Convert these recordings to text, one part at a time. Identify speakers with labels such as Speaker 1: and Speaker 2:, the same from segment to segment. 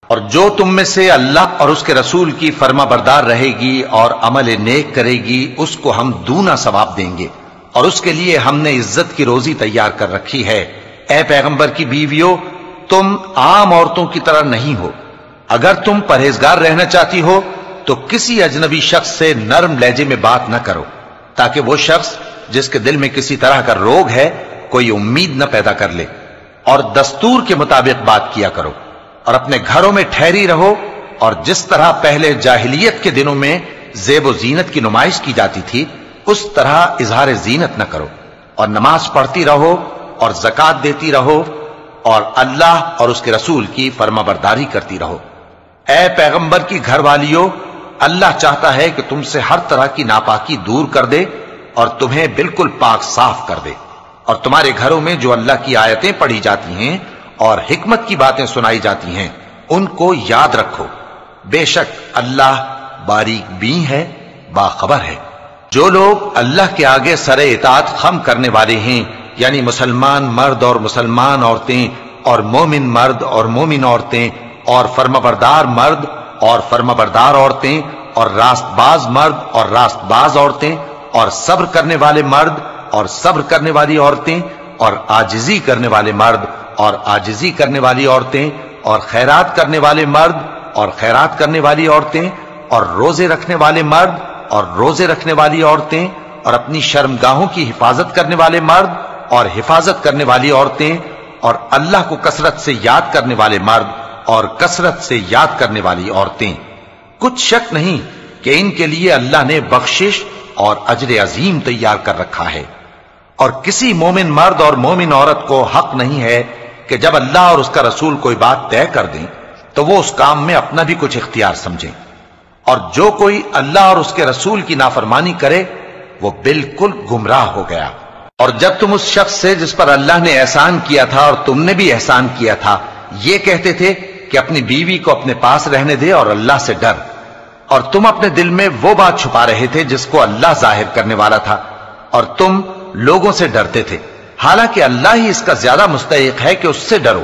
Speaker 1: اور جو تم میں سے اللہ اور اس کے رسول کی فرما بردار رہے گی اور عمل نیک کرے گی اس کو ہم دونا ثواب دیں گے، اور اس کے لیے ہم نے عزت کی روزی تیار کر رکھی ہے۔ اے پیغمبر کی بیویوں، تم عام عورتوں کی طرح نہیں ہو۔ اگر تم پرہیزگار رہنا چاہتی ہو تو کسی اجنبی شخص سے نرم لہجے میں بات نہ کرو، تاکہ وہ شخص جس کے دل میں کسی طرح کا روگ ہے کوئی امید نہ پیدا کر لے، اور دستور کے مطابق بات کیا کرو، اور اپنے گھروں میں ٹھہری رہو، اور جس طرح پہلے جاہلیت کے دنوں میں زیب و زینت کی نمائش کی جاتی تھی اس طرح اظہار زینت نہ کرو، اور نماز پڑھتی رہو اور زکوٰۃ دیتی رہو، اور اللہ اور اس کے رسول کی فرما برداری کرتی رہو۔ اے پیغمبر کی گھر والیوں، اللہ چاہتا ہے کہ تم سے ہر طرح کی ناپاکی دور کر دے اور تمہیں بالکل پاک صاف کر دے، اور تمہارے گھروں میں جو اللہ کی آیتیں پڑھی جاتی ہیں اور حکمت کی باتیں سنائی جاتی ہیں ان کو یاد رکھو، بے شک اللہ باریک بین ہے، باخبر ہے۔ جو لوگ اللہ کے آگے سر اطاعت خم کرنے والے ہیں، یعنی مسلمان مرد اور مسلمان عورتیں، اور مومن مرد اور مومن عورتیں، اور فرمانبردار مرد اور فرمانبردار عورتیں، اور راست باز مرد اور راست باز عورتیں، اور صبر کرنے والے مرد اور صبر کرنے والی عورتیں، اور عاجزی کرنے والے مرد اور عاجزی کرنے والی عورتیں، اور خیرات کرنے والے مرد اور خیرات کرنے والی عورتیں، اور روزے رکھنے والے مرد اور روزے رکھنے والی عورتیں، اور اپنی شرمگاہوں کی حفاظت کرنے والے مرد اور حفاظت کرنے والی عورتیں، اور اللہ کو کثرت سے یاد کرنے والے مرد اور کثرت سے یاد کرنے والی عورتیں۔ کچھ شک نہیں کہ ان کے لیے اللہ نے بخشش اور اجر عظیم تیار کر رکھا ہے، اور کسی مومن مرد اور مومن عورت کو حق نہیں ہے کہ جب اللہ اور اس کا رسول کوئی بات طے کر دیں تو وہ اس کام میں اپنا بھی کچھ اختیار سمجھیں، اور جو کوئی اللہ اور اس کے رسول کی نافرمانی کرے وہ بالکل گمراہ ہو گیا۔ اور جب تم اس شخص سے جس پر اللہ نے احسان کیا تھا اور تم نے بھی احسان کیا تھا یہ کہتے تھے کہ اپنی بیوی کو اپنے پاس رہنے دے اور اللہ سے ڈر، اور تم اپنے دل میں وہ بات چھپا رہے تھے جس کو اللہ ظاہر کرنے والا تھا، اور تم لوگوں سے ڈرتے تھے، حالانکہ اللہ ہی اس کا زیادہ مستحق ہے کہ اس سے ڈرو۔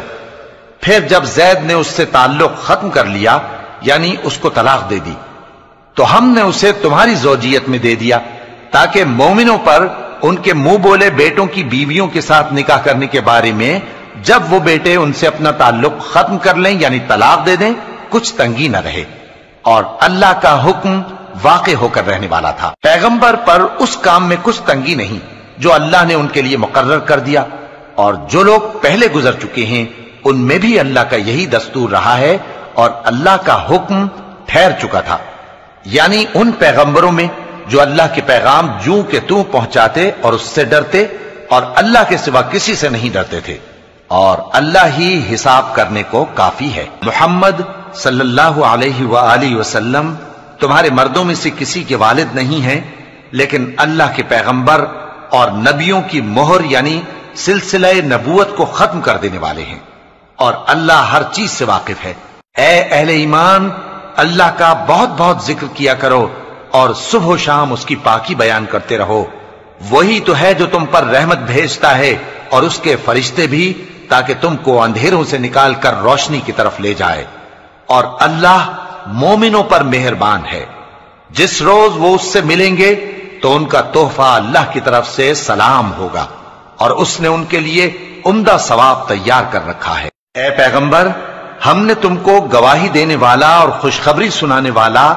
Speaker 1: پھر جب زید نے اس سے تعلق ختم کر لیا، یعنی اس کو طلاق دے دی، تو ہم نے اسے تمہاری زوجیت میں دے دیا تاکہ مومنوں پر ان کے منہ بولے بیٹوں کی بیویوں کے ساتھ نکاح کرنے کے بارے میں جب وہ بیٹے ان سے اپنا تعلق ختم کر لیں یعنی طلاق دے دیں کچھ تنگی نہ رہے، اور اللہ کا حکم واقع ہو کر رہنے والا تھا۔ پیغمبر پر اس کام میں کچھ تنگی نہیں جو اللہ نے ان کے لیے مقرر کر دیا، اور جو لوگ پہلے گزر چکے ہیں ان میں بھی اللہ کا یہی دستور رہا ہے، اور اللہ کا حکم ٹھہر چکا تھا، یعنی ان پیغمبروں میں جو اللہ کے پیغام جوں کہ توں پہنچاتے اور اس سے ڈرتے اور اللہ کے سوا کسی سے نہیں ڈرتے تھے، اور اللہ ہی حساب کرنے کو کافی ہے۔ محمد صلی اللہ علیہ وآلہ وسلم تمہارے مردوں میں سے کسی کے والد نہیں ہیں، لیکن اللہ کے پیغمبر اور نبیوں کی مہر یعنی سلسلہ نبوت کو ختم کر دینے والے ہیں، اور اللہ ہر چیز سے واقف ہے۔ اے اہل ایمان، اللہ کا بہت بہت ذکر کیا کرو اور صبح و شام اس کی پاکی بیان کرتے رہو، وہی تو ہے جو تم پر رحمت بھیجتا ہے اور اس کے فرشتے بھی، تاکہ تم کو اندھیروں سے نکال کر روشنی کی طرف لے جائے، اور اللہ مومنوں پر مہربان ہے۔ جس روز وہ اس سے ملیں گے تو ان کا تحفہ اللہ کی طرف سے سلام ہوگا، اور اس نے ان کے لیے عمدہ ثواب تیار کر رکھا ہے۔ اے پیغمبر، ہم نے تم کو گواہی دینے والا اور خوشخبری سنانے والا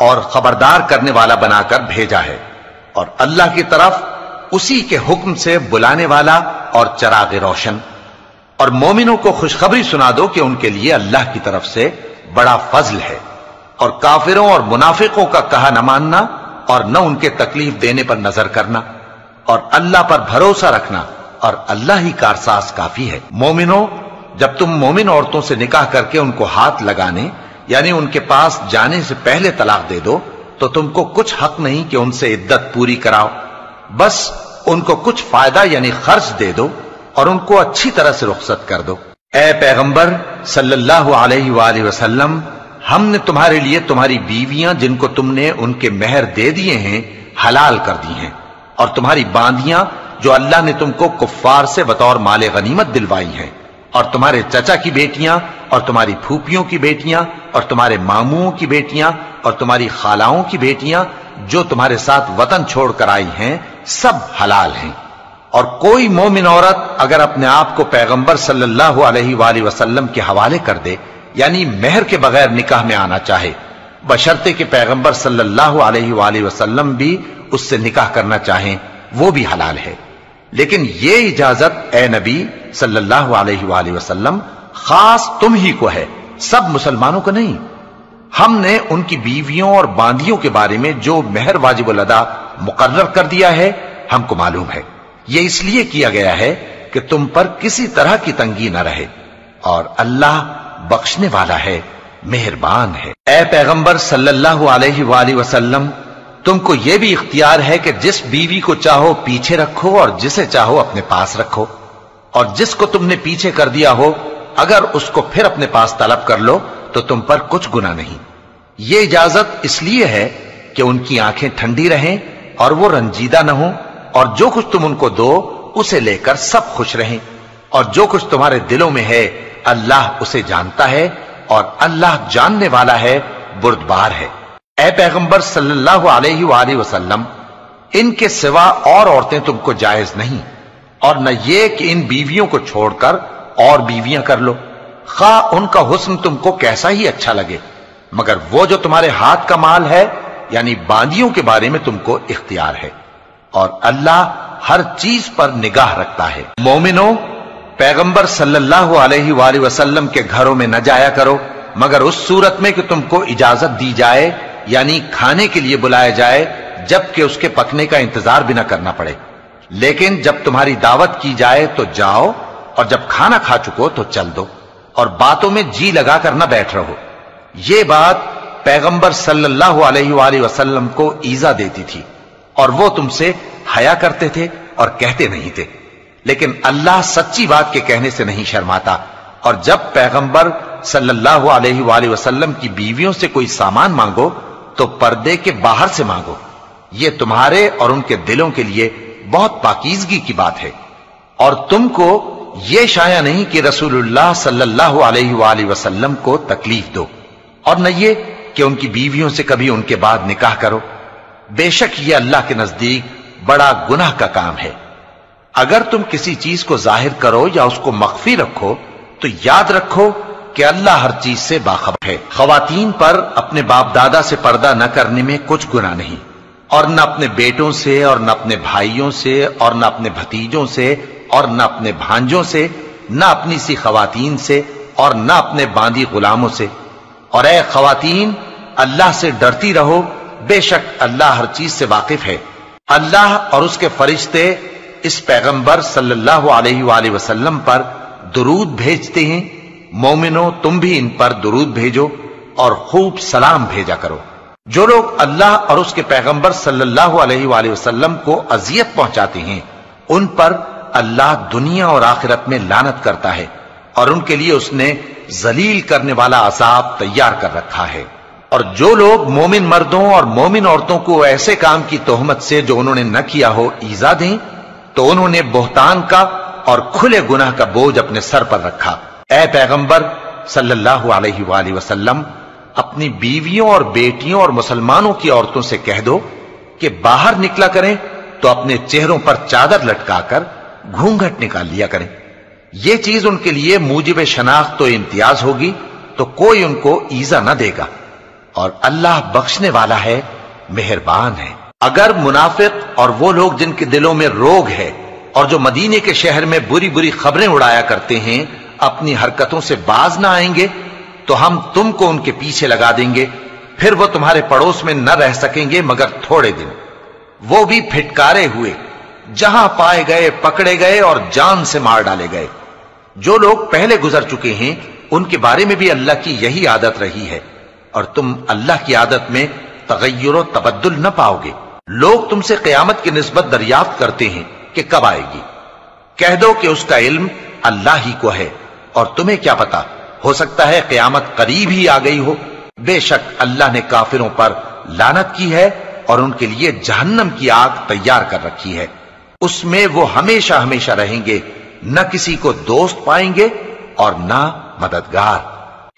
Speaker 1: اور خبردار کرنے والا بنا کر بھیجا ہے، اور اللہ کی طرف اسی کے حکم سے بلانے والا اور چراغ روشن، اور مومنوں کو خوشخبری سنا دو کہ ان کے لیے اللہ کی طرف سے بڑا فضل ہے، اور کافروں اور منافقوں کا کہا نہ ماننا اور نہ ان کے تکلیف دینے پر نظر کرنا، اور اللہ پر بھروسہ رکھنا، اور اللہ ہی کارساز کافی ہے۔ مومنوں، جب تم مومن عورتوں سے نکاح کر کے ان کو ہاتھ لگانے یعنی ان کے پاس جانے سے پہلے طلاق دے دو تو تم کو کچھ حق نہیں کہ ان سے عدت پوری کراؤ، بس ان کو کچھ فائدہ یعنی خرچ دے دو اور ان کو اچھی طرح سے رخصت کر دو۔ اے پیغمبر صلی اللہ علیہ وآلہ وسلم، ہم نے تمہارے لیے تمہاری بیویاں جن کو تم نے ان کے مہر دے دیے ہیں حلال کر دی ہیں، اور تمہاری باندیاں جو اللہ نے تم کو کفار سے بطور مال غنیمت دلوائی ہیں، اور تمہارے چچا کی بیٹیاں اور تمہاری پھوپھیوں کی بیٹیاں اور تمہارے ماموں کی بیٹیاں اور تمہاری خالاؤں کی بیٹیاں جو تمہارے ساتھ وطن چھوڑ کر آئی ہیں سب حلال ہیں۔ اور کوئی مومن عورت اگر اپنے آپ کو پیغمبر صلی اللہ علیہ وآلہ وسلم کے حوالے کر دے، یعنی مہر کے بغیر نکاح میں آنا چاہے، بشرطے کہ پیغمبر صلی اللہ علیہ وآلہ وسلم بھی اس سے نکاح کرنا چاہیں، وہ بھی حلال ہے۔ لیکن یہ اجازت اے نبی صلی اللہ علیہ وآلہ وسلم خاص تم ہی کو ہے، سب مسلمانوں کو نہیں۔ ہم نے ان کی بیویوں اور باندیوں کے بارے میں جو مہر واجب الادا مقرر کر دیا ہے ہم کو معلوم ہے، یہ اس لیے کیا گیا ہے کہ تم پر کسی طرح کی تنگی نہ رہے، اور اللہ بخشنے والا ہے، مہربان ہے۔ اے پیغمبر صلی اللہ علیہ وآلہ وسلم، تم کو یہ بھی اختیار ہے کہ جس بیوی کو چاہو پیچھے رکھو اور جسے چاہو اپنے پاس رکھو، اور جس کو تم نے پیچھے کر دیا ہو اگر اس کو پھر اپنے پاس طلب کر لو تو تم پر کچھ گناہ نہیں۔ یہ اجازت اس لیے ہے کہ ان کی آنکھیں ٹھنڈی رہیں اور وہ رنجیدہ نہ ہوں، اور جو کچھ تم ان کو دو اسے لے کر سب خوش رہیں، اور جو کچھ تمہارے دلوں میں ہے اللہ اسے جانتا ہے، اور اللہ جاننے والا ہے، بردبار ہے۔ اے پیغمبر صلی اللہ علیہ وآلہ وسلم، ان کے سوا اور عورتیں تم کو جائز نہیں، اور نہ یہ کہ ان بیویوں کو چھوڑ کر اور بیویاں کر لو، خواہ ان کا حسن تم کو کیسا ہی اچھا لگے، مگر وہ جو تمہارے ہاتھ کا مال ہے یعنی باندیوں کے بارے میں تم کو اختیار ہے، اور اللہ ہر چیز پر نگاہ رکھتا ہے۔ مومنوں، پیغمبر صلی اللہ علیہ وآلہ وسلم کے گھروں میں نہ جایا کرو مگر اس صورت میں کہ تم کو اجازت دی جائے، یعنی کھانے کے لیے بلایا جائے جبکہ اس کے پکنے کا انتظار بھی نہ کرنا پڑے۔ لیکن جب تمہاری دعوت کی جائے تو جاؤ، اور جب کھانا کھا چکو تو چل دو، اور باتوں میں جی لگا کر نہ بیٹھ رہو۔ یہ بات پیغمبر صلی اللہ علیہ وآلہ وسلم کو ایذا دیتی تھی، اور وہ تم سے حیا کرتے تھے اور کہتے نہیں تھے، لیکن اللہ سچی بات کے کہنے سے نہیں شرماتا، اور جب پیغمبر صلی اللہ علیہ وآلہ وسلم کی بیویوں سے کوئی سامان مانگو تو پردے کے باہر سے مانگو، یہ تمہارے اور ان کے دلوں کے لیے بہت پاکیزگی کی بات ہے۔ اور تم کو یہ شایع نہیں کہ رسول اللہ صلی اللہ علیہ وآلہ وسلم کو تکلیف دو، اور نہ یہ کہ ان کی بیویوں سے کبھی ان کے بعد نکاح کرو، بے شک یہ اللہ کے نزدیک بڑا گناہ کا کام ہے۔ اگر تم کسی چیز کو ظاہر کرو یا اس کو مخفی رکھو تو یاد رکھو کہ اللہ ہر چیز سے باخبر ہے۔ خواتین پر اپنے باپ دادا سے پردہ نہ کرنے میں کچھ گناہ نہیں، اور نہ اپنے بیٹوں سے اور نہ اپنے بھائیوں سے اور نہ اپنے بھتیجوں سے اور نہ اپنے بھانجوں سے، نہ اپنی سی خواتین سے اور نہ اپنے باندی غلاموں سے۔ اور اے خواتین، اللہ سے ڈرتی رہو، بے شک اللہ ہر چیز سے واقف ہے۔ اللہ اور اس کے فرشتے اس پیغمبر صلی اللہ علیہ وآلہ وسلم پر درود بھیجتے ہیں، مومنوں تم بھی ان پر درود بھیجو اور خوب سلام بھیجا کرو۔ جو لوگ اللہ اور اس کے پیغمبر صلی اللہ علیہ وآلہ وسلم کو اذیت پہنچاتے ہیں ان پر اللہ دنیا اور آخرت میں لعنت کرتا ہے، اور ان کے لیے اس نے ذلیل کرنے والا عذاب تیار کر رکھا ہے۔ اور جو لوگ مومن مردوں اور مومن عورتوں کو ایسے کام کی تہمت سے جو انہوں نے نہ کیا ہو ایذا دیں تو انہوں نے بہتان کا اور کھلے گناہ کا بوجھ اپنے سر پر رکھا۔ اے پیغمبر صلی اللہ علیہ وآلہ وسلم، اپنی بیویوں اور بیٹیوں اور مسلمانوں کی عورتوں سے کہہ دو کہ باہر نکلا کریں تو اپنے چہروں پر چادر لٹکا کر گھونگھٹ نکال لیا کریں، یہ چیز ان کے لیے موجب شناخت و امتیاز ہوگی تو کوئی ان کو ایذا نہ دے گا، اور اللہ بخشنے والا ہے، مہربان ہے۔ اگر منافق اور وہ لوگ جن کے دلوں میں روگ ہے اور جو مدینے کے شہر میں بری بری خبریں اڑایا کرتے ہیں اپنی حرکتوں سے باز نہ آئیں گے تو ہم تم کو ان کے پیچھے لگا دیں گے، پھر وہ تمہارے پڑوس میں نہ رہ سکیں گے مگر تھوڑے دن، وہ بھی پھٹکارے ہوئے، جہاں پائے گئے پکڑے گئے اور جان سے مار ڈالے گئے۔ جو لوگ پہلے گزر چکے ہیں ان کے بارے میں بھی اللہ کی یہی عادت رہی ہے، اور تم اللہ کی عادت میں تغیر و تبدل نہ پاؤ گے۔ لوگ تم سے قیامت کی نسبت دریافت کرتے ہیں کہ کب آئے گی، کہہ دو کہ اس کا علم اللہ ہی کو ہے، اور تمہیں کیا پتا، ہو سکتا ہے قیامت قریب ہی آ گئی ہو۔ بے شک اللہ نے کافروں پر لعنت کی ہے اور ان کے لیے جہنم کی آگ تیار کر رکھی ہے، اس میں وہ ہمیشہ ہمیشہ رہیں گے، نہ کسی کو دوست پائیں گے اور نہ مددگار۔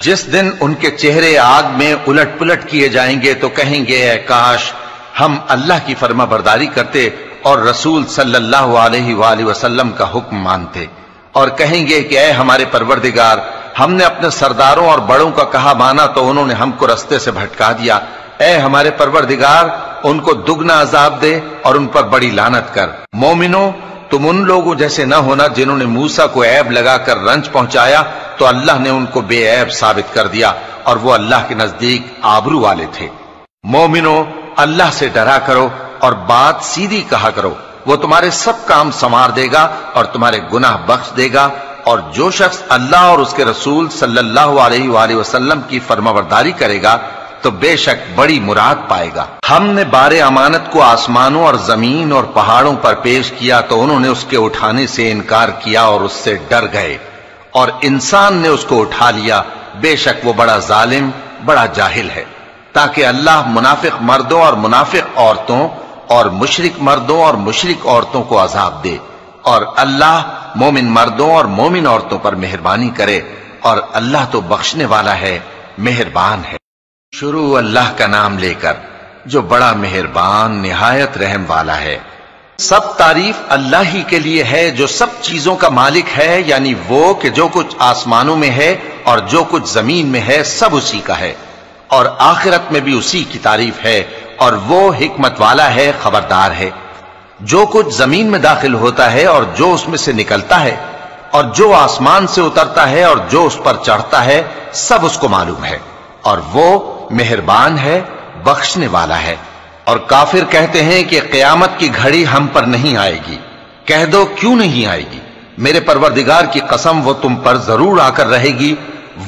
Speaker 1: جس دن ان کے چہرے آگ میں الٹ پلٹ کیے جائیں گے تو کہیں گے اے کاش ہم اللہ کی فرما برداری کرتے اور رسول صلی اللہ علیہ وآلہ وسلم کا حکم مانتے، اور کہیں گے کہ اے ہمارے پروردگار، ہم نے اپنے سرداروں اور بڑوں کا کہا مانا تو انہوں نے ہم کو رستے سے بھٹکا دیا۔ اے ہمارے پروردگار، ان کو دگنا عذاب دے اور ان پر بڑی لعنت کر۔ مومنوں، تم ان لوگوں جیسے نہ ہونا جنہوں نے موسیٰ کو عیب لگا کر رنج پہنچایا تو اللہ نے ان کو بے عیب ثابت کر دیا اور وہ اللہ کے نزدیک آبرو والے تھے۔ مومنوں، اللہ سے ڈرا کرو اور بات سیدھی کہا کرو، وہ تمہارے سب کام سنوار دے گا اور تمہارے گناہ بخش دے گا، اور جو شخص اللہ اور اس کے رسول صلی اللہ علیہ وآلہ وسلم کی فرمانبرداری کرے گا تو بے شک بڑی مراد پائے گا۔ ہم نے بار امانت کو آسمانوں اور زمین اور پہاڑوں پر پیش کیا تو انہوں نے اس کے اٹھانے سے انکار کیا اور اس سے ڈر گئے، اور انسان نے اس کو اٹھا لیا، بے شک وہ بڑا ظالم، بڑا جاہل ہے، تاکہ اللہ منافق مردوں اور منافق عورتوں اور مشرک مردوں اور مشرک عورتوں کو عذاب دے، اور اللہ مومن مردوں اور مومن عورتوں پر مہربانی کرے، اور اللہ تو بخشنے والا ہے، مہربان ہے۔ شروع اللہ کا نام لے کر جو بڑا مہربان نہایت رحم والا ہے۔ سب تعریف اللہ ہی کے لیے ہے جو سب چیزوں کا مالک ہے، یعنی وہ کہ جو کچھ آسمانوں میں ہے اور جو کچھ زمین میں ہے سب اسی کا ہے، اور آخرت میں بھی اسی کی تعریف ہے، اور وہ حکمت والا ہے، خبردار ہے۔ جو کچھ زمین میں داخل ہوتا ہے اور جو اس میں سے نکلتا ہے اور جو آسمان سے اترتا ہے اور جو اس پر چڑھتا ہے سب اس کو معلوم ہے، اور وہ مہربان ہے، بخشنے والا ہے۔ اور کافر کہتے ہیں کہ قیامت کی گھڑی ہم پر نہیں آئے گی۔ کہہ دو کیوں نہیں آئے گی؟ میرے پروردگار کی قسم وہ تم پر ضرور آ کر رہے گی۔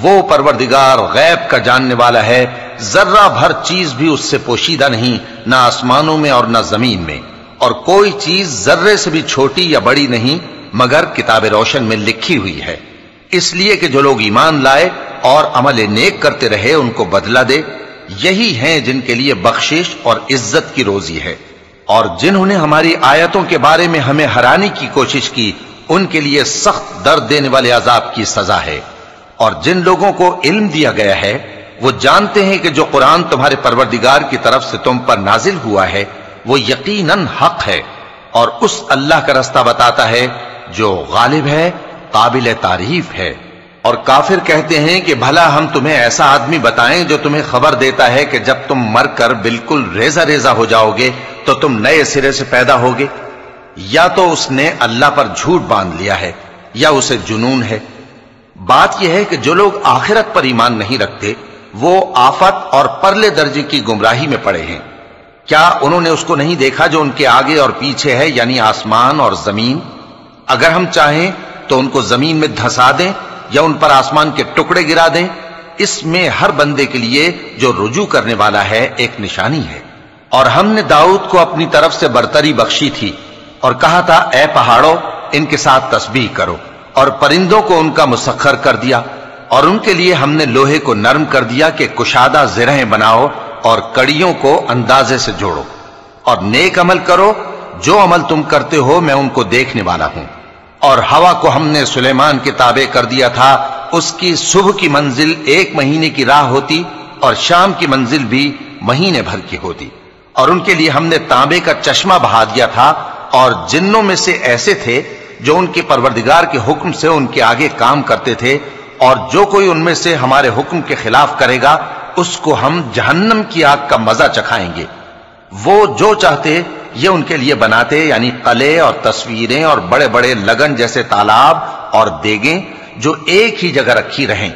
Speaker 1: وہ پروردگار غیب کا جاننے والا ہے، ذرہ بھر چیز بھی اس سے پوشیدہ نہیں، نہ آسمانوں میں اور نہ زمین میں، اور کوئی چیز ذرے سے بھی چھوٹی یا بڑی نہیں مگر کتاب روشن میں لکھی ہوئی ہے، اس لیے کہ جو لوگ ایمان لائے اور عمل نیک کرتے رہے ان کو بدلہ دے۔ یہی ہیں جن کے لیے بخشش اور عزت کی روزی ہے، اور جنہوں نے ہماری آیتوں کے بارے میں ہمیں ہرانے کی کوشش کی ان کے لیے سخت درد دینے والے عذاب کی سزا ہے۔ اور جن لوگوں کو علم دیا گیا ہے وہ جانتے ہیں کہ جو قرآن تمہارے پروردگار کی طرف سے تم پر نازل ہوا ہے وہ یقیناً حق ہے، اور اس اللہ کا رستہ بتاتا ہے جو غالب ہے، قابل تعریف ہے۔ اور کافر کہتے ہیں کہ بھلا ہم تمہیں ایسا آدمی بتائیں جو تمہیں خبر دیتا ہے کہ جب تم مر کر بالکل ریزہ ریزہ ہو جاؤ گے تو تم نئے سرے سے پیدا ہوگے؟ یا تو اس نے اللہ پر جھوٹ باندھ لیا ہے یا اسے جنون ہے۔ بات یہ ہے کہ جو لوگ آخرت پر ایمان نہیں رکھتے وہ آفت اور پرلے درجے کی گمراہی میں پڑے ہیں۔ کیا انہوں نے اس کو نہیں دیکھا جو ان کے آگے اور پیچھے ہے، یعنی آسمان اور زمین؟ اگر ہم چاہیں تو ان کو زمین میں دھسا دیں یا ان پر آسمان کے ٹکڑے گرا دیں، اس میں ہر بندے کے لیے جو رجوع کرنے والا ہے ایک نشانی ہے۔ اور ہم نے داؤد کو اپنی طرف سے برتری بخشی تھی اور کہا تھا اے پہاڑوں ان کے ساتھ تسبیح کرو، اور پرندوں کو ان کا مسخر کر دیا، اور ان کے لیے ہم نے لوہے کو نرم کر دیا کہ کشادہ زرہیں بناؤ اور کڑیوں کو اندازے سے جوڑو، اور نیک عمل کرو، جو عمل تم کرتے ہو میں ان کو دیکھنے والا ہوں۔ اور ہوا کو ہم نے سلیمان کے تابع کر دیا تھا، اس کی صبح کی منزل 1 مہینے کی راہ ہوتی اور شام کی منزل بھی مہینے بھر کی ہوتی، اور ان کے لیے ہم نے تانبے کا چشمہ بہا دیا تھا، اور جنوں میں سے ایسے تھے جو ان کے پروردگار کے حکم سے ان کے آگے کام کرتے تھے، اور جو کوئی ان میں سے ہمارے حکم کے خلاف کرے گا اس کو ہم جہنم کی آگ کا مزہ چکھائیں گے۔ وہ جو چاہتے یہ ان کے لیے بناتے، یعنی قلعے اور تصویریں اور بڑے بڑے لگن جیسے تالاب اور دیگیں جو ایک ہی جگہ رکھی رہیں۔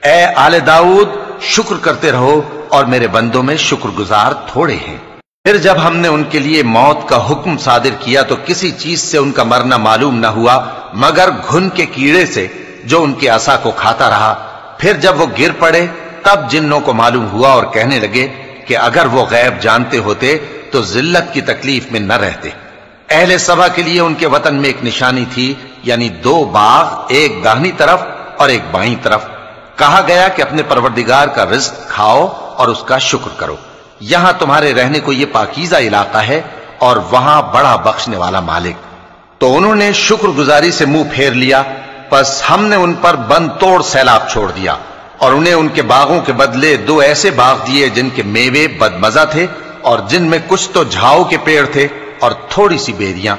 Speaker 1: اے آل داؤد، شکر کرتے رہو اور میرے بندوں میں شکر گزار تھوڑے ہیں۔ پھر جب ہم نے ان کے لیے موت کا حکم صادر کیا تو کسی چیز سے ان کا مرنا معلوم نہ ہوا مگر گھن کے کیڑے سے جو ان کے عصا کو کھاتا رہا۔ پھر جب وہ گر پڑے تب جنوں کو معلوم ہوا اور کہنے لگے کہ اگر وہ غیب جانتے ہوتے تو ذلت کی تکلیف میں نہ رہتے۔ اہل سبا کے لیے ان کے وطن میں ایک نشانی تھی، یعنی 2 باغ، ایک داہنی طرف اور ایک بائیں طرف۔ کہا گیا کہ اپنے پروردگار کا رزق کھاؤ اور اس کا شکر کرو، یہاں تمہارے رہنے کو یہ پاکیزہ علاقہ ہے اور وہاں بڑا بخشنے والا مالک۔ تو انہوں نے شکر گزاری سے منہ پھیر لیا پس ہم نے ان پر بند توڑ سیلاب چھوڑ دیا اور انہیں ان کے باغوں کے بدلے 2 ایسے باغ دیے جن کے میوے بدمزہ تھے اور جن میں کچھ تو جھاؤ کے پیڑ تھے اور تھوڑی سی بیریاں۔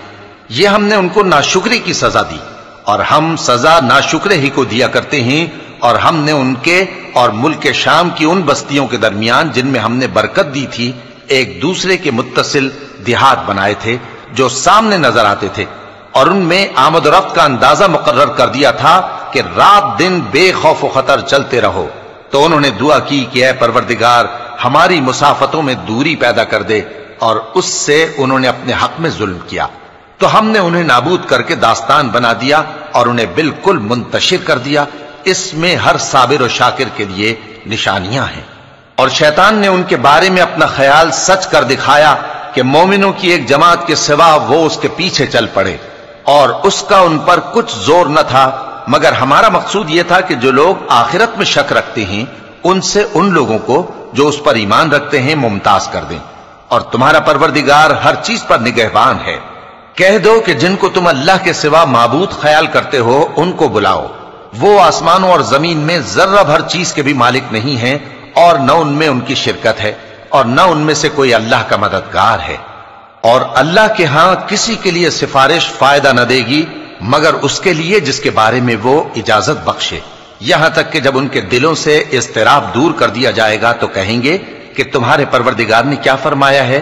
Speaker 1: یہ ہم نے ان کو ناشکری کی سزا دی، اور ہم سزا ناشکرے ہی کو دیا کرتے ہیں۔ اور ہم نے ان کے اور ملک شام کی ان بستیوں کے درمیان جن میں ہم نے برکت دی تھی ایک دوسرے کے متصل دیہات بنائے تھے جو سامنے نظر آتے تھے، اور ان میں آمد و رفت کا اندازہ مقرر کر دیا تھا کہ رات دن بے خوف و خطر چلتے رہو۔ تو انہوں نے دعا کی کہ اے پروردگار ہماری مسافتوں میں دوری پیدا کر دے، اور اس سے انہوں نے اپنے حق میں ظلم کیا، تو ہم نے انہیں نابود کر کے داستان بنا دیا اور انہیں بالکل منتشر کر دیا۔ اس میں ہر صابر و شاکر کے لیے نشانیاں ہیں۔ اور شیطان نے ان کے بارے میں اپنا خیال سچ کر دکھایا کہ مومنوں کی ایک جماعت کے سوا وہ اس کے پیچھے چل پڑے، اور اس کا ان پر کچھ زور نہ تھا، مگر ہمارا مقصود یہ تھا کہ جو لوگ آخرت میں شک رکھتے ہیں ان سے ان لوگوں کو جو اس پر ایمان رکھتے ہیں ممتاز کر دیں، اور تمہارا پروردگار ہر چیز پر نگہبان ہے۔ کہہ دو کہ جن کو تم اللہ کے سوا معبود خیال کرتے ہو ان کو بلاؤ، وہ آسمانوں اور زمین میں ذرہ بھر چیز کے بھی مالک نہیں ہیں، اور نہ ان میں ان کی شرکت ہے، اور نہ ان میں سے کوئی اللہ کا مددگار ہے، اور اللہ کے ہاں کسی کے لیے سفارش فائدہ نہ دے گی مگر اس کے لیے جس کے بارے میں وہ اجازت بخشے، یہاں تک کہ جب ان کے دلوں سے اضطراب دور کر دیا جائے گا تو کہیں گے کہ تمہارے پروردگار نے کیا فرمایا ہے؟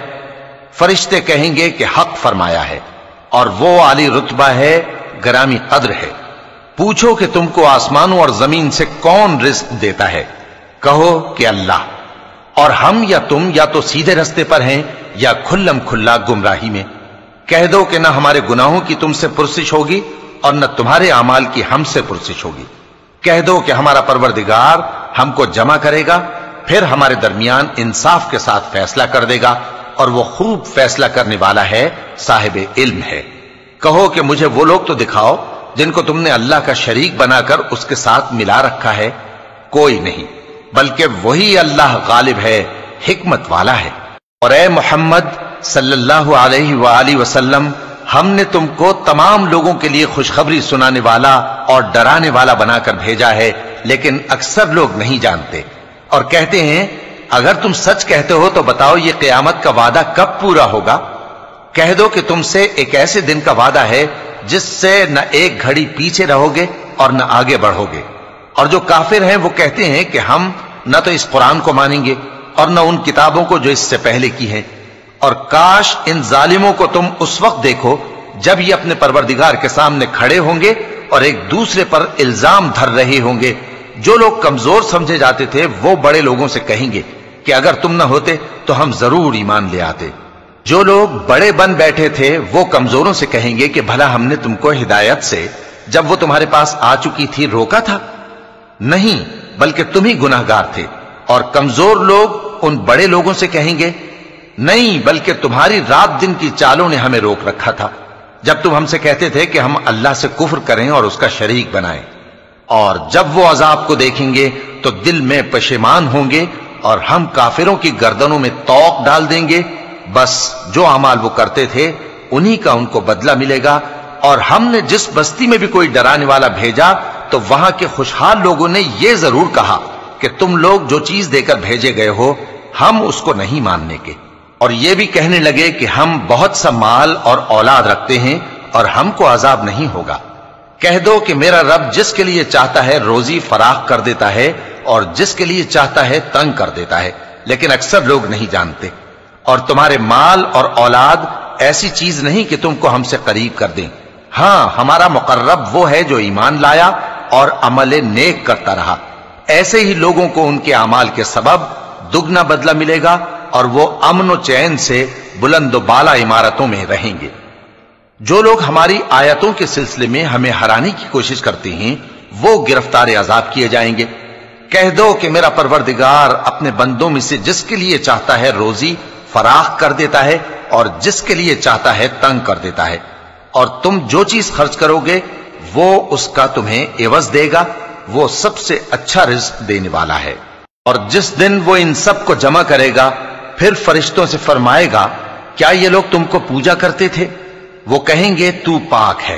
Speaker 1: فرشتے کہیں گے کہ حق فرمایا ہے، اور وہ عالی رتبہ ہے، گرامی قدر ہے۔ پوچھو کہ تم کو آسمانوں اور زمین سے کون رزق دیتا ہے؟ کہو کہ اللہ، اور ہم یا تم یا تو سیدھے رستے پر ہیں یا کھلم کھلا گمراہی میں۔ کہہ دو کہ نہ ہمارے گناہوں کی تم سے پرسش ہوگی اور نہ تمہارے اعمال کی ہم سے پرسش ہوگی۔ کہہ دو کہ ہمارا پروردگار ہم کو جمع کرے گا، پھر ہمارے درمیان انصاف کے ساتھ فیصلہ کر دے گا، اور وہ خوب فیصلہ کرنے والا ہے، صاحب علم ہے۔ کہو کہ مجھے وہ لوگ تو دکھاؤ جن کو تم نے اللہ کا شریک بنا کر اس کے ساتھ ملا رکھا ہے۔ کوئی نہیں، بلکہ وہی اللہ غالب ہے، حکمت والا ہے۔ اور اے محمد صلی اللہ علیہ وآلہ وسلم، ہم نے تم کو تمام لوگوں کے لیے خوشخبری سنانے والا اور ڈرانے والا بنا کر بھیجا ہے، لیکن اکثر لوگ نہیں جانتے، اور کہتے ہیں اگر تم سچ کہتے ہو تو بتاؤ یہ قیامت کا وعدہ کب پورا ہوگا؟ کہہ دو کہ تم سے ایک ایسے دن کا وعدہ ہے جس سے نہ ایک گھڑی پیچھے رہو گے اور نہ آگے بڑھو گے۔ اور جو کافر ہیں وہ کہتے ہیں کہ ہم نہ تو اس قرآن کو مانیں گے اور نہ ان کتابوں کو جو اس سے پہلے کی ہیں، اور کاش ان ظالموں کو تم اس وقت دیکھو جب یہ اپنے پروردگار کے سامنے کھڑے ہوں گے اور ایک دوسرے پر الزام دھر رہے ہوں گے۔ جو لوگ کمزور سمجھے جاتے تھے وہ بڑے لوگوں سے کہیں گے کہ اگر تم نہ ہوتے تو ہم ضرور ایمان لے آتے۔ جو لوگ بڑے بن بیٹھے تھے وہ کمزوروں سے کہیں گے کہ بھلا ہم نے تم کو ہدایت سے جب وہ تمہارے پاس آ چکی تھی روکا تھا؟ نہیں، بلکہ تم ہی گناہگار تھے۔ اور کمزور لوگ ان بڑے لوگوں سے کہیں گے نہیں، بلکہ تمہاری رات دن کی چالوں نے ہمیں روک رکھا تھا جب تم ہم سے کہتے تھے کہ ہم اللہ سے کفر کریں اور اس کا شریک بنائیں۔ اور جب وہ عذاب کو دیکھیں گے تو دل میں پشیمان ہوں گے، اور ہم کافروں کی گردنوں میں طوق ڈال دیں گے۔ بس جو اعمال وہ کرتے تھے انہی کا ان کو بدلہ ملے گا۔ اور ہم نے جس بستی میں بھی کوئی ڈرانے والا بھیجا تو وہاں کے خوشحال لوگوں نے یہ ضرور کہا کہ تم لوگ جو چیز دے کر بھیجے گئے ہو ہم اس کو نہیں ماننے کے، اور یہ بھی کہنے لگے کہ ہم بہت سا مال اور اولاد رکھتے ہیں اور ہم کو عذاب نہیں ہوگا۔ کہہ دو کہ میرا رب جس کے لیے چاہتا ہے روزی فراخ کر دیتا ہے اور جس کے لیے چاہتا ہے تنگ کر دیتا ہے، لیکن اکثر لوگ نہیں جانتے۔ اور تمہارے مال اور اولاد ایسی چیز نہیں کہ تم کو ہم سے قریب کر دیں، ہاں ہمارا مقرب وہ ہے جو ایمان لایا اور عمل نیک کرتا رہا۔ ایسے ہی لوگوں کو ان کے اعمال کے سبب دگنا بدلہ ملے گا، اور وہ امن و چین سے بلند و بالا عمارتوں میں رہیں گے۔ جو لوگ ہماری آیتوں کے سلسلے میں ہمیں ہرانے کی کوشش کرتے ہیں وہ گرفتار عذاب کیے جائیں گے۔ کہہ دو کہ میرا پروردگار اپنے بندوں میں سے جس کے لیے چاہتا ہے روزی فراخ کر دیتا ہے اور جس کے لیے چاہتا ہے تنگ کر دیتا ہے، اور تم جو چیز خرچ کرو گے وہ اس کا تمہیں عوض دے گا، وہ سب سے اچھا رزق دینے والا ہے۔ اور جس دن وہ ان سب کو جمع کرے گا پھر فرشتوں سے فرمائے گا کیا یہ لوگ تم کو پوجا کرتے تھے؟ وہ کہیں گے تو پاک ہے،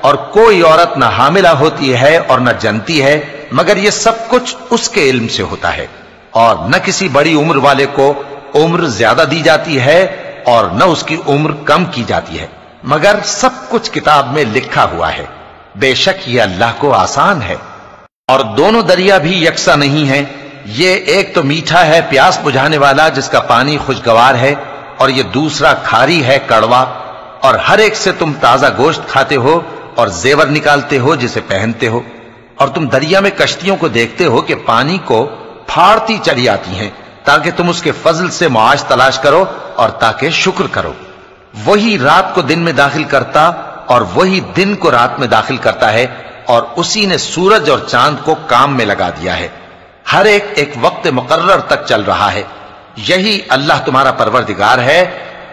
Speaker 1: اور کوئی عورت نہ حاملہ ہوتی ہے اور نہ جنتی ہے مگر یہ سب کچھ اس کے علم سے ہوتا ہے، اور نہ کسی بڑی عمر والے کو عمر زیادہ دی جاتی ہے اور نہ اس کی عمر کم کی جاتی ہے، مگر سب کچھ کتاب میں لکھا ہوا ہے۔ بے شک یہ اللہ کو آسان ہے۔ اور دونوں دریا بھی یکساں نہیں ہیں، یہ ایک تو میٹھا ہے پیاس بجھانے والا جس کا پانی خوشگوار ہے، اور یہ دوسرا کھاری ہے کڑوا، اور ہر ایک سے تم تازہ گوشت کھاتے ہو اور زیور نکالتے ہو جسے پہنتے ہو، اور تم دریا میں کشتیوں کو دیکھتے ہو کہ پانی کو پھاڑتی چلی آتی ہیں تاکہ تم اس کے فضل سے معاش تلاش کرو اور تاکہ شکر کرو۔ وہی رات کو دن میں داخل کرتا اور وہی دن کو رات میں داخل کرتا ہے، اور اسی نے سورج اور چاند کو کام میں لگا دیا ہے، ہر ایک وقت مقرر تک چل رہا ہے۔ یہی اللہ تمہارا پروردگار ہے،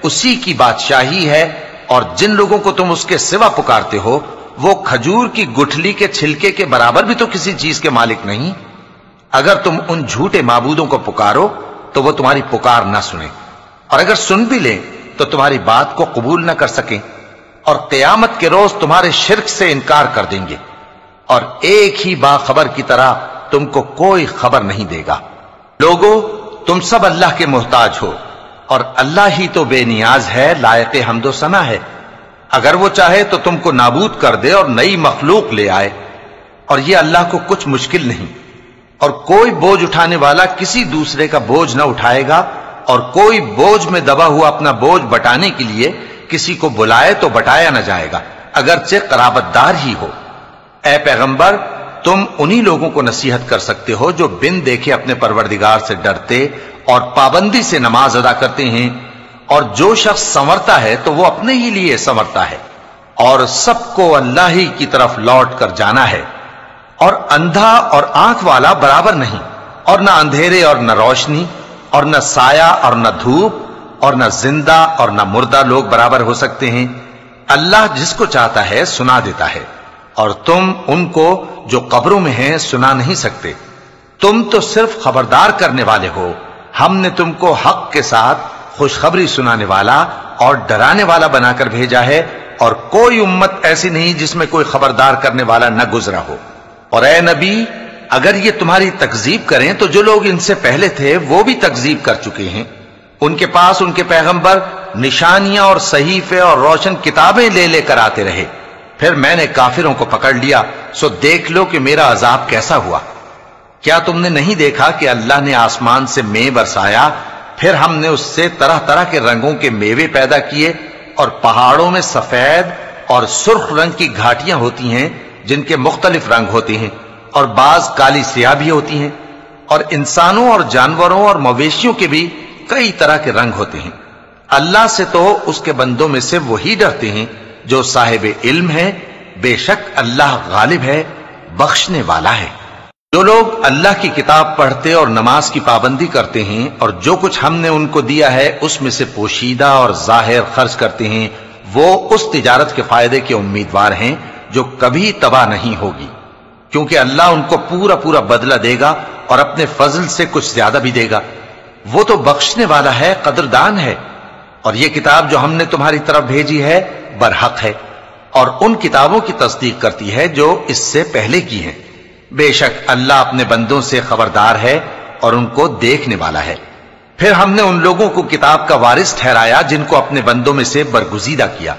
Speaker 1: اسی کی بادشاہی ہے، اور جن لوگوں کو تم اس کے سوا پکارتے ہو وہ کھجور کی گٹھلی کے چھلکے کے برابر بھی تو کسی چیز کے مالک نہیں۔ اگر تم ان جھوٹے معبودوں کو پکارو تو وہ تمہاری پکار نہ سنیں، اور اگر سن بھی لیں تو تمہاری بات کو قبول نہ کر سکیں، اور قیامت کے روز تمہارے شرک سے انکار کر دیں گے، اور ایک ہی باخبر کی طرح تم کو کوئی خبر نہیں دے گا۔ لوگو تم سب اللہ کے محتاج ہو، اور اللہ ہی تو بے نیاز ہے، لائق حمد و ثنا ہے۔ اگر وہ چاہے تو تم کو نابود کر دے اور نئی مخلوق لے آئے، اور یہ اللہ کو کچھ مشکل نہیں۔ اور کوئی بوجھ اٹھانے والا کسی دوسرے کا بوجھ نہ اٹھائے گا، اور کوئی بوجھ میں دبا ہوا اپنا بوجھ بٹانے کے لیے کسی کو بلائے تو بٹایا نہ جائے گا، اگرچہ قرابت دار ہی ہو۔ اے پیغمبر، تم انہی لوگوں کو نصیحت کر سکتے ہو جو بن دیکھے اپنے پروردگار سے ڈرتے اور پابندی سے نماز ادا کرتے ہیں، اور جو شخص سنورتا ہے تو وہ اپنے ہی لیے سنورتا ہے، اور سب کو اللہ ہی کی طرف لوٹ کر جانا ہے۔ اور اندھا اور آنکھ والا برابر نہیں، اور نہ اندھیرے اور نہ روشنی، اور نہ سایہ اور نہ دھوپ، اور نہ زندہ اور نہ مردہ لوگ برابر ہو سکتے ہیں۔ اللہ جس کو چاہتا ہے سنا دیتا ہے، اور تم ان کو جو قبروں میں ہیں سنا نہیں سکتے۔ تم تو صرف خبردار کرنے والے ہو، ہم نے تم کو حق کے ساتھ خوشخبری سنانے والا اور ڈرانے والا بنا کر بھیجا ہے، اور کوئی امت ایسی نہیں جس میں کوئی خبردار کرنے والا نہ گزرا ہو۔ اور اے نبی، اگر یہ تمہاری تکذیب کریں تو جو لوگ ان سے پہلے تھے وہ بھی تکذیب کر چکے ہیں۔ ان کے پاس ان کے پیغمبر نشانیاں اور صحیفے اور روشن کتابیں لے لے کر آتے رہے، پھر میں نے کافروں کو پکڑ لیا، سو دیکھ لو کہ میرا عذاب کیسا ہوا۔ کیا تم نے نہیں دیکھا کہ اللہ نے آسمان سے مے برسایا، پھر ہم نے اس سے طرح طرح کے رنگوں کے میوے پیدا کیے، اور پہاڑوں میں سفید اور سرخ رنگ کی گھاٹیاں ہوتی ہیں جن کے مختلف رنگ ہوتے ہیں، اور بعض کالی سیاہ بھی ہوتی ہیں، اور انسانوں اور جانوروں اور مویشیوں کے بھی کئی طرح کے رنگ ہوتے ہیں۔ اللہ سے تو اس کے بندوں میں سے وہی ڈرتے ہیں جو صاحب علم ہے، بے شک اللہ غالب ہے، بخشنے والا ہے۔ جو لوگ اللہ کی کتاب پڑھتے اور نماز کی پابندی کرتے ہیں اور جو کچھ ہم نے ان کو دیا ہے اس میں سے پوشیدہ اور ظاہر خرچ کرتے ہیں، وہ اس تجارت کے فائدے کے امیدوار ہیں جو کبھی تباہ نہیں ہوگی، کیونکہ اللہ ان کو پورا پورا بدلہ دے گا اور اپنے فضل سے کچھ زیادہ بھی دے گا۔ وہ تو بخشنے والا ہے، قدردان ہے۔ اور یہ کتاب جو ہم نے تمہاری طرف بھیجی ہے برحق ہے، اور ان کتابوں کی تصدیق کرتی ہے جو اس سے پہلے کی ہیں۔ بے شک اللہ اپنے بندوں سے خبردار ہے اور ان کو دیکھنے والا ہے۔ پھر ہم نے ان لوگوں کو کتاب کا وارث ٹھہرایا جن کو اپنے بندوں میں سے برگزیدہ کیا،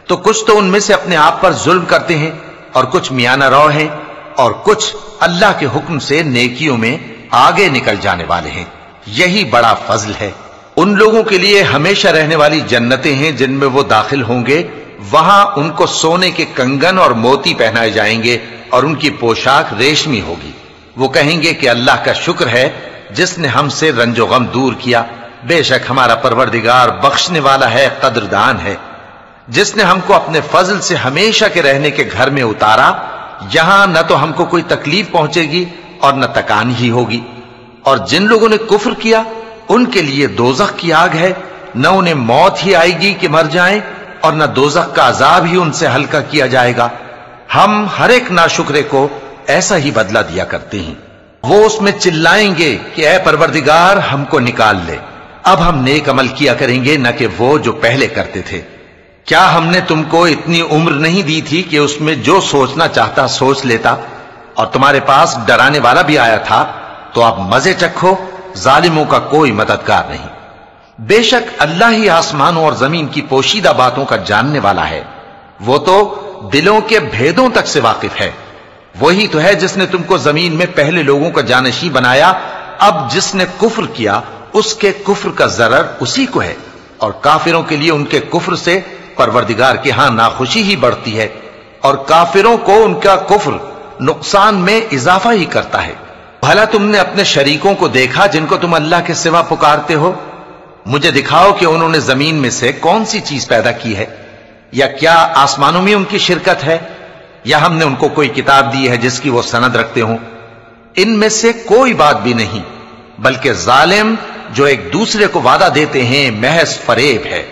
Speaker 1: تو کچھ تو ان میں سے اپنے آپ پر ظلم کرتے ہیں، اور کچھ میانہ رو ہیں، اور کچھ اللہ کے حکم سے نیکیوں میں آگے نکل جانے والے ہیں۔ یہی بڑا فضل ہے۔ ان لوگوں کے لیے ہمیشہ رہنے والی جنتیں ہیں جن میں وہ داخل ہوں گے، وہاں ان کو سونے کے کنگن اور موتی پہنائے جائیں گے، اور ان کی پوشاک ریشمی ہوگی۔ وہ کہیں گے کہ اللہ کا شکر ہے جس نے ہم سے رنج و غم دور کیا، بے شک ہمارا پروردگار بخشنے والا ہے، قدردان ہے۔ جس نے ہم کو اپنے فضل سے ہمیشہ کے رہنے کے گھر میں اتارا، یہاں نہ تو ہم کو کوئی تکلیف پہنچے گی اور نہ تکان ہی ہوگی۔ اور جن لوگوں نے کفر کیا ان کے لیے دوزخ کی آگ ہے، نہ انہیں موت ہی آئے گی کہ مر جائیں، اور نہ دوزخ کا عذاب ہی ان سے ہلکا کیا جائے گا۔ ہم ہر ایک ناشکرے کو ایسا ہی بدلہ دیا کرتے ہیں۔ وہ اس میں چلائیں گے کہ اے پروردگار ہم کو نکال لے، اب ہم نیک عمل کیا کریں گے نہ کہ وہ جو پہلے کرتے تھے۔ کیا ہم نے تم کو اتنی عمر نہیں دی تھی کہ اس میں جو سوچنا چاہتا سوچ لیتا، اور تمہارے پاس ڈرانے والا بھی آیا تھا؟ تو اب مزے چکھو، ظالموں کا کوئی مددگار نہیں۔ بے شک اللہ ہی آسمانوں اور زمین کی پوشیدہ باتوں کا جاننے والا ہے، وہ تو دلوں کے بھیدوں تک سے واقف ہے۔ وہی تو ہے جس نے تم کو زمین میں پہلے لوگوں کا جانشین بنایا، اب جس نے کفر کیا اس کے کفر کا ضرر اسی کو ہے، اور کافروں کے لیے ان کے کفر سے پروردگار کے ہاں ناخوشی ہی بڑھتی ہے، اور کافروں کو ان کا کفر نقصان میں اضافہ ہی کرتا ہے۔ بھلا تم نے اپنے شریکوں کو دیکھا جن کو تم اللہ کے سوا پکارتے ہو؟ مجھے دکھاؤ کہ انہوں نے زمین میں سے کون سی چیز پیدا کی ہے، یا کیا آسمانوں میں ان کی شرکت ہے، یا ہم نے ان کو کوئی کتاب دی ہے جس کی وہ سند رکھتے ہوں؟ ان میں سے کوئی بات بھی نہیں، بلکہ ظالم جو ایک دوسرے کو وعدہ دیتے ہیں محض فریب ہے۔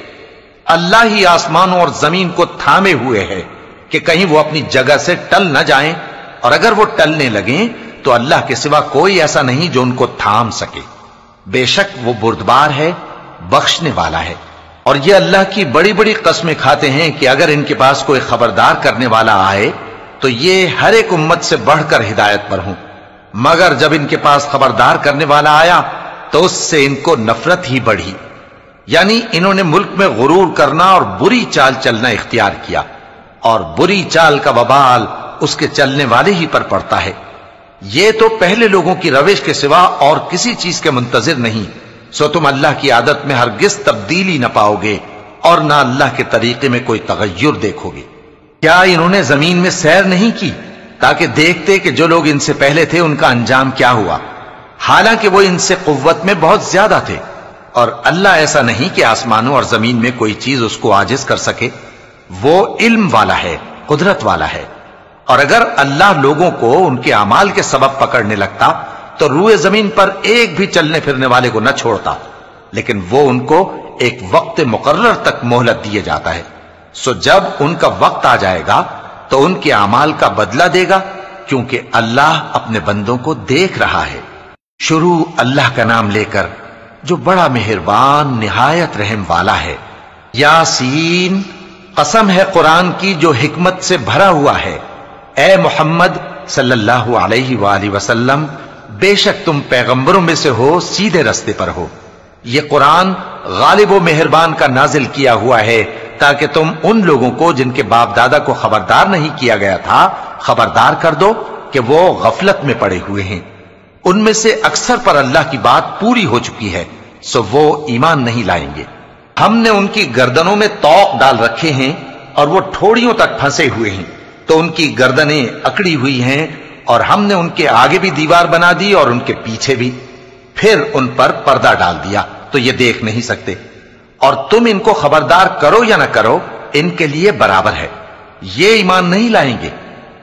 Speaker 1: اللہ ہی آسمانوں اور زمین کو تھامے ہوئے ہے کہ کہیں وہ اپنی جگہ سے ٹل نہ جائیں، اور اگر وہ ٹلنے لگیں تو اللہ کے سوا کوئی ایسا نہیں جو ان کو تھام سکے۔ بے شک وہ بردبار ہے، بخشنے والا ہے۔ اور یہ اللہ کی بڑی بڑی قسمیں کھاتے ہیں کہ اگر ان کے پاس کوئی خبردار کرنے والا آئے تو یہ ہر ایک امت سے بڑھ کر ہدایت پر ہوں، مگر جب ان کے پاس خبردار کرنے والا آیا تو اس سے ان کو نفرت ہی بڑھی، یعنی انہوں نے ملک میں غرور کرنا اور بری چال چلنا اختیار کیا، اور بری چال کا وبال اس کے چلنے والے ہی پر پڑتا ہے۔ یہ تو پہلے لوگوں کی روش کے سوا اور کسی چیز کے منتظر نہیں، سو تم اللہ کی عادت میں ہرگز تبدیلی نہ پاؤ گے اور نہ اللہ کے طریقے میں کوئی تغیر دیکھو گے۔ کیا انہوں نے زمین میں سیر نہیں کی تاکہ دیکھتے کہ جو لوگ ان سے پہلے تھے ان کا انجام کیا ہوا، حالانکہ وہ ان سے قوت میں بہت زیادہ تھے؟ اور اللہ ایسا نہیں کہ آسمانوں اور زمین میں کوئی چیز اس کو عاجز کر سکے، وہ علم والا ہے، قدرت والا ہے۔ اور اگر اللہ لوگوں کو ان کے اعمال کے سبب پکڑنے لگتا تو روئے زمین پر ایک بھی چلنے پھرنے والے کو نہ چھوڑتا، لیکن وہ ان کو ایک وقت مقرر تک مہلت دیے جاتا ہے، سو جب ان کا وقت آ جائے گا تو ان کے اعمال کا بدلہ دے گا، کیونکہ اللہ اپنے بندوں کو دیکھ رہا ہے۔ شروع اللہ کا نام لے کر جو بڑا مہربان نہایت رحم والا ہے۔ یاسین، قسم ہے قرآن کی جو حکمت سے بھرا ہوا ہے۔ اے محمد صلی اللہ علیہ وآلہ وسلم، بے شک تم پیغمبروں میں سے ہو، سیدھے رستے پر ہو۔ یہ قرآن غالب و مہربان کا نازل کیا ہوا ہے تاکہ تم ان لوگوں کو جن کے باپ دادا کو خبردار نہیں کیا گیا تھا خبردار کر دو کہ وہ غفلت میں پڑے ہوئے ہیں۔ ان میں سے اکثر پر اللہ کی بات پوری ہو چکی ہے، سو وہ ایمان نہیں لائیں گے۔ ہم نے ان کی گردنوں میں طوق ڈال رکھے ہیں اور وہ ٹھوڑیوں تک پھنسے ہوئے ہیں، تو ان کی گردنیں اکڑی ہوئی ہیں، اور ہم نے ان کے آگے بھی دیوار بنا دی اور ان کے پیچھے بھی، پھر ان پر پردہ ڈال دیا تو یہ دیکھ نہیں سکتے۔ اور تم ان کو خبردار کرو یا نہ کرو ان کے لیے برابر ہے، یہ ایمان نہیں لائیں گے۔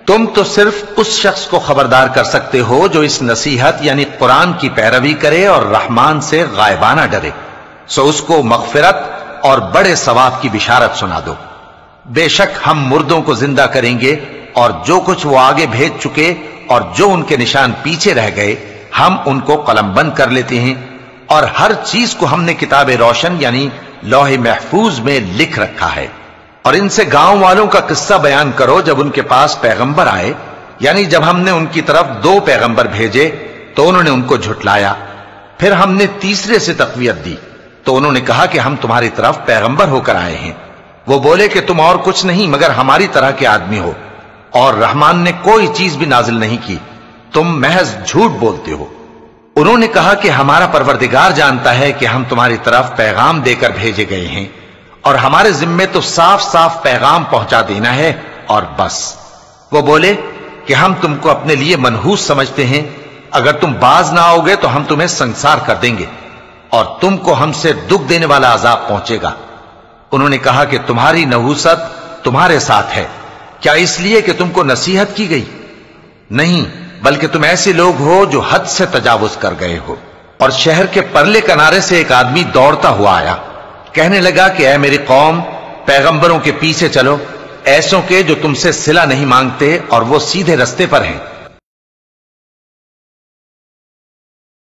Speaker 1: تم تو صرف اس شخص کو خبردار کر سکتے ہو جو اس نصیحت یعنی قرآن کی پیروی کرے اور رحمان سے غائبانہ ڈرے، سو اس کو مغفرت اور بڑے ثواب کی بشارت سنا دو۔ بے شک ہم مردوں کو زندہ کریں گے، اور جو کچھ وہ آگے بھیج چکے اور جو ان کے نشان پیچھے رہ گئے ہم ان کو قلم بند کر لیتے ہیں، اور ہر چیز کو ہم نے کتاب روشن یعنی لوح محفوظ میں لکھ رکھا ہے۔ اور ان سے گاؤں والوں کا قصہ بیان کرو جب ان کے پاس پیغمبر آئے، یعنی جب ہم نے ان کی طرف 2 پیغمبر بھیجے تو انہوں نے ان کو جھٹلایا، پھر ہم نے تیسرے سے تقویت دی تو انہوں نے کہا کہ ہم تمہاری طرف پیغمبر ہو کر آئے ہیں۔ وہ بولے کہ تم اور کچھ نہیں مگر ہماری طرح کے آدمی ہو، اور رحمان نے کوئی چیز بھی نازل نہیں کی، تم محض جھوٹ بولتے ہو۔ انہوں نے کہا کہ ہمارا پروردگار جانتا ہے کہ ہم تمہاری طرف پیغام دے کر بھیجے گئے ہیں، اور ہمارے ذمے تو صاف صاف پیغام پہنچا دینا ہے اور بس۔ وہ بولے کہ ہم تم کو اپنے لیے منحوس سمجھتے ہیں، اگر تم باز نہ آؤ گے تو ہم تمہیں سنسار کر دیں گے اور تم کو ہم سے دکھ دینے والا عذاب پہنچے گا۔ انہوں نے کہا کہ تمہاری نحوست تمہارے ساتھ ہے، کیا اس لیے کہ تم کو نصیحت کی گئی؟ نہیں، بلکہ تم ایسے لوگ ہو جو حد سے تجاوز کر گئے ہو۔ اور شہر کے پرلے کنارے سے ایک آدمی دوڑتا ہوا آیا، کہنے لگا کہ اے میری قوم، پیغمبروں کے پیچھے چلو، ایسوں کے جو تم سے صلہ نہیں مانگتے اور وہ سیدھے رستے پر ہیں۔